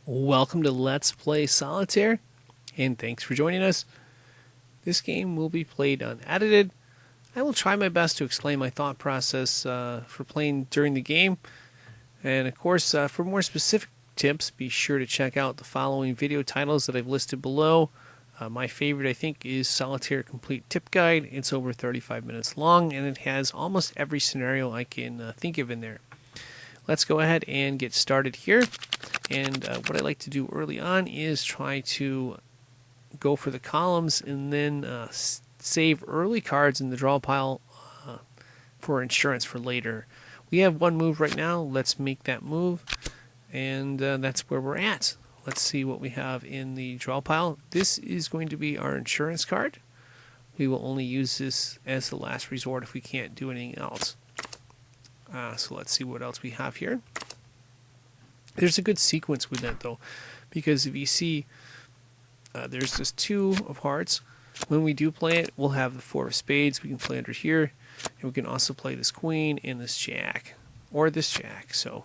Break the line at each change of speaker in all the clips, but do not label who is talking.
Welcome to Let's Play Solitaire, and thanks for joining us. This game will be played unedited. I will try my best to explain my thought process for playing during the game, and of course, for more specific tips, be sure to check out the following video titles that I've listed below. My favorite, I think, is Solitaire Complete Tip Guide. It's over 35 minutes long, and it has almost every scenario I can think of in there. Let's go ahead and get started here. And what I like to do early on is try to go for the columns and then save early cards in the draw pile for insurance for later. We have one move right now. Let's make that move. And that's where we're at. Let's see what we have in the draw pile. This is going to be our insurance card. We will only use this as the last resort if we can't do anything else. So let's see what else we have here. There's a good sequence with that though, because if you see there's this 2 of hearts. When we do play it, we'll have the 4 of spades. We can play under here, and we can also play this queen and this jack, or this jack. So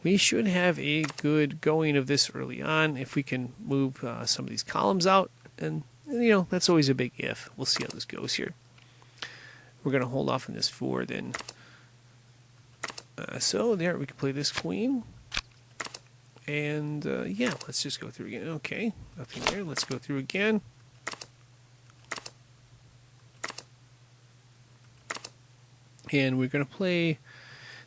we should have a good going of this early on if we can move some of these columns out. And that's always a big if. We'll see how this goes here. We're going to hold off on this 4 then. So there, we can play this queen. And yeah, let's just go through again. Okay, nothing there. Let's go through again. And we're going to play...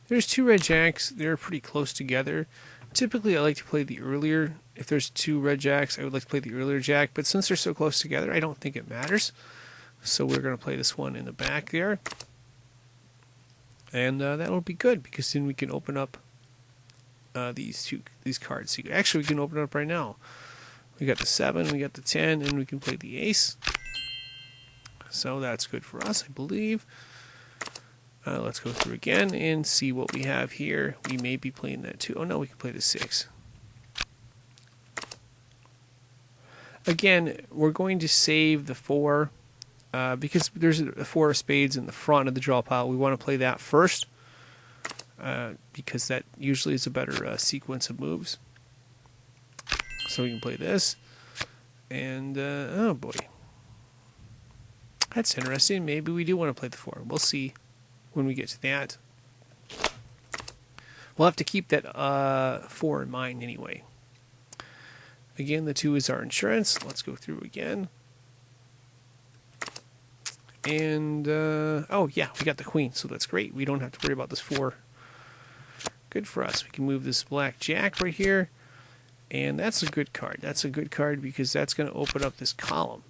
There's 2 red jacks. They're pretty close together. Typically, I like to play the earlier. If there's 2 red jacks, I would like to play the earlier jack. But since they're so close together, I don't think it matters. So we're going to play this one in the back there. And that'll be good, because then we can open up these cards. Actually, we can open it up right now. We got the 7, we got the 10, and we can play the ace. So that's good for us, I believe. Let's go through again and see what we have here. We may be playing that too. Oh no, we can play the 6. Again, we're going to save the 4 because there's a 4 of spades in the front of the draw pile. We want to play that first. Because that usually is a better sequence of moves. So we can play this. And, oh boy. That's interesting. Maybe we do want to play the 4. We'll see when we get to that. We'll have to keep that 4 in mind anyway. Again, the 2 is our insurance. Let's go through again. And, oh yeah, we got the queen, so that's great. We don't have to worry about this 4. Good for us. We can move this black jack right here, and that's a good card. That's a good card because that's going to open up this column.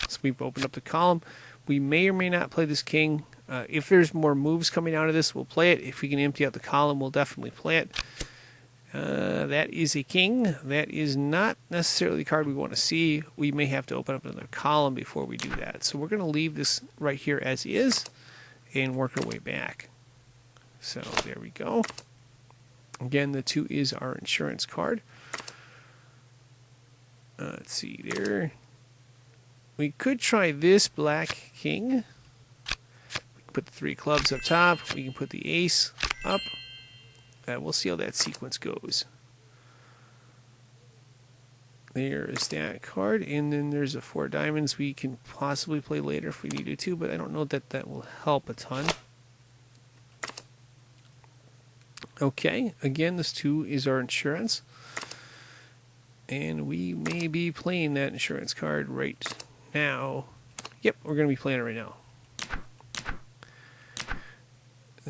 So we've opened up the column. We may or may not play this king. If there's more moves coming out of this, we'll play it. If we can empty out the column, we'll definitely play it. That is a king. That is not necessarily the card we want to see. We may have to open up another column before we do that. So we're going to leave this right here as is and work our way back. So there we go. Again, the 2 is our insurance card. Let's see there. We could try this black king. We can put the 3 clubs up top. We can put the ace up. We'll see how that sequence goes. There is that card. And then there's a 4 diamonds we can possibly play later if we needed to, but I don't know that that will help a ton. Okay, again, this 2 is our insurance. And we may be playing that insurance card right now. Yep, we're going to be playing it right now.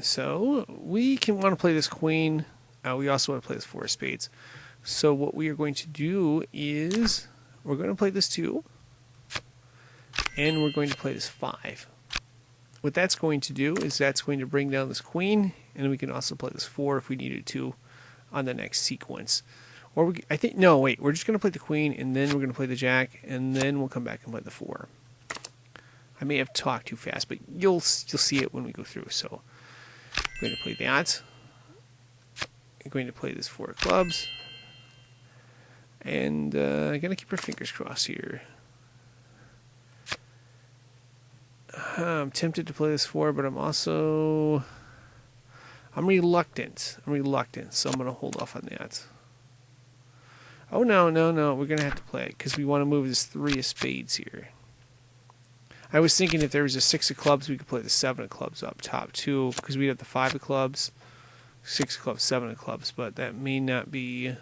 So, we can want to play this queen. We also want to play this 4 of spades. So what we are going to do is, we're going to play this 2. And we're going to play this 5. What that's going to do is that's going to bring down this queen, and we can also play this 4 if we needed to on the next sequence. Or we're just going to play the queen, and then we're going to play the jack, and then we'll come back and play the 4. I may have talked too fast, but you'll see it when we go through. So I'm going to play that. I'm going to play this 4 of clubs, and I'm going to keep our fingers crossed here. I'm tempted to play this 4, but I'm also I'm reluctant, so I'm going to hold off on that. Oh, no, we're going to have to play it because we want to move this 3 of spades here. I was thinking if there was a 6 of clubs, we could play the 7 of clubs up top too, because we'd have the 5 of clubs, 6 of clubs, 7 of clubs, but that may not be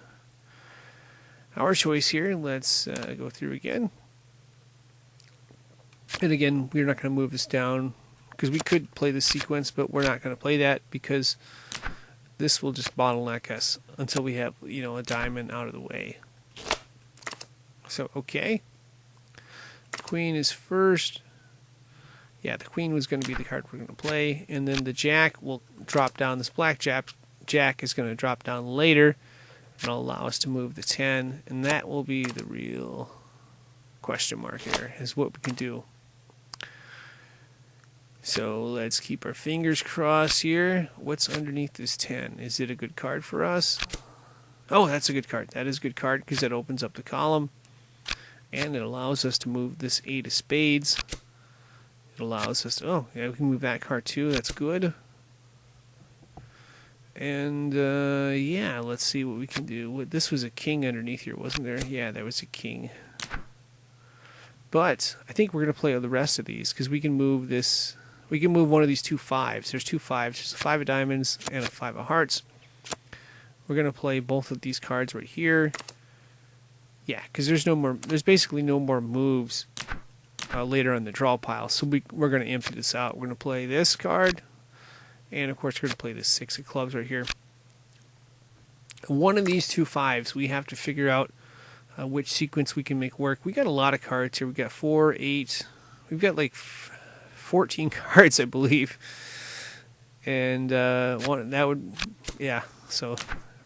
our choice here. Let's go through again. And again, we're not going to move this down because we could play the sequence, but we're not going to play that because this will just bottleneck us until we have, you know, a diamond out of the way. So, okay. Queen is first. Yeah, the queen was going to be the card we're going to play. And then the jack will drop down. This black jack is going to drop down later. And it'll allow us to move the 10. And that will be the real question mark here, is what we can do. So let's keep our fingers crossed here. What's underneath this 10? Is it a good card for us? Oh, that's a good card. That is a good card because it opens up the column. And it allows us to move this 8 of spades. It allows us to, oh, yeah, we can move that card too. That's good. And, yeah, let's see what we can do. This was a king underneath here, wasn't there? Yeah, there was a king. But I think we're going to play the rest of these because we can move this. We can move one of these 2 5s. There's 2 5s. There's a 5 of diamonds and a 5 of hearts. We're going to play both of these cards right here. Yeah, because there's basically no more moves later on the draw pile. So we're going to empty this out. We're going to play this card. And, of course, we're going to play this 6 of clubs right here. One of these 2 5s, we have to figure out which sequence we can make work. We got a lot of cards here. We got 4, 8. We've got like 14 cards, I believe. And that would, yeah. So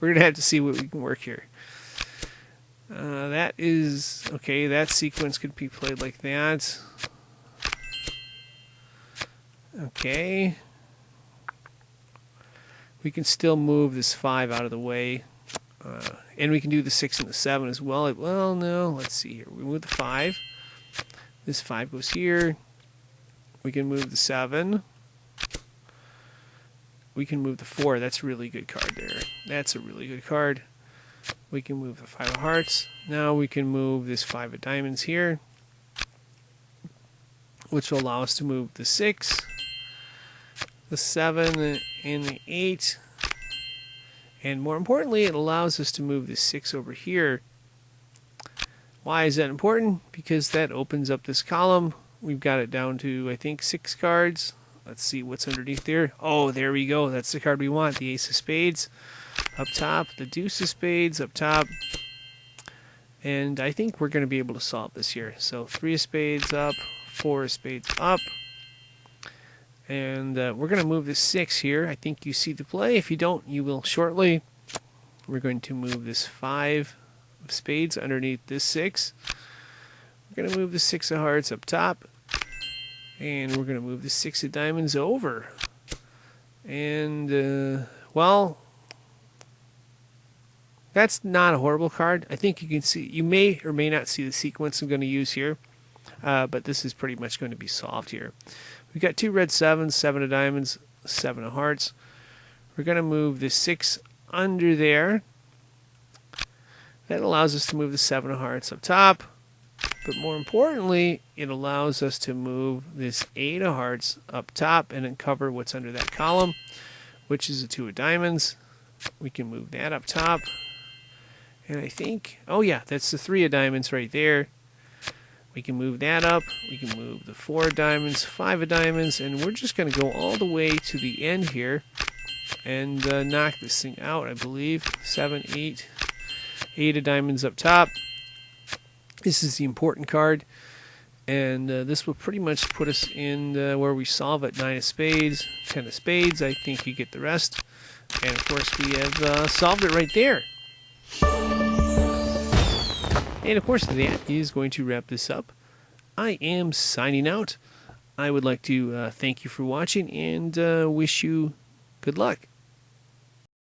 we're going to have to see what we can work here. That is, okay, that sequence could be played like that. Okay. We can still move this 5 out of the way. And we can do the 6 and the 7 as well. Well, no, let's see here. We move the 5. This 5 goes here. We can move the 7. We can move the 4. That's a really good card there. That's a really good card. We can move the 5 of hearts. Now we can move this 5 of diamonds here, which will allow us to move the 6, the 7, and the 8. And more importantly, it allows us to move the 6 over here. Why is that important? Because that opens up this column. We've got it down to, I think, 6 cards. Let's see what's underneath there. Oh, there we go. That's the card we want. The ace of spades up top. The deuce of spades up top. And I think we're going to be able to solve this here. So 3 of spades up, 4 of spades up. And we're going to move this 6 here. I think you see the play. If you don't, you will shortly. We're going to move this 5 of spades underneath this 6. We're going to move the 6 of hearts up top. And we're going to move the 6 of diamonds over. And, well, that's not a horrible card. I think you can see, you may or may not see the sequence I'm going to use here. But this is pretty much going to be solved here. We've got 2 red 7s, 7 of diamonds, 7 of hearts. We're going to move the 6 under there. That allows us to move the 7 of hearts up top. But more importantly, it allows us to move this 8 of hearts up top and then cover what's under that column, which is the 2 of diamonds. We can move that up top. And I think, oh yeah, that's the 3 of diamonds right there. We can move that up. We can move the 4 of diamonds, 5 of diamonds, and we're just going to go all the way to the end here and knock this thing out, I believe. 7, 8, 8 of diamonds up top. This is the important card, and this will pretty much put us in where we solve at 9 of spades, 10 of spades. I think you get the rest. And, of course, we have solved it right there. And, of course, that is going to wrap this up. I am signing out. I would like to thank you for watching and wish you good luck.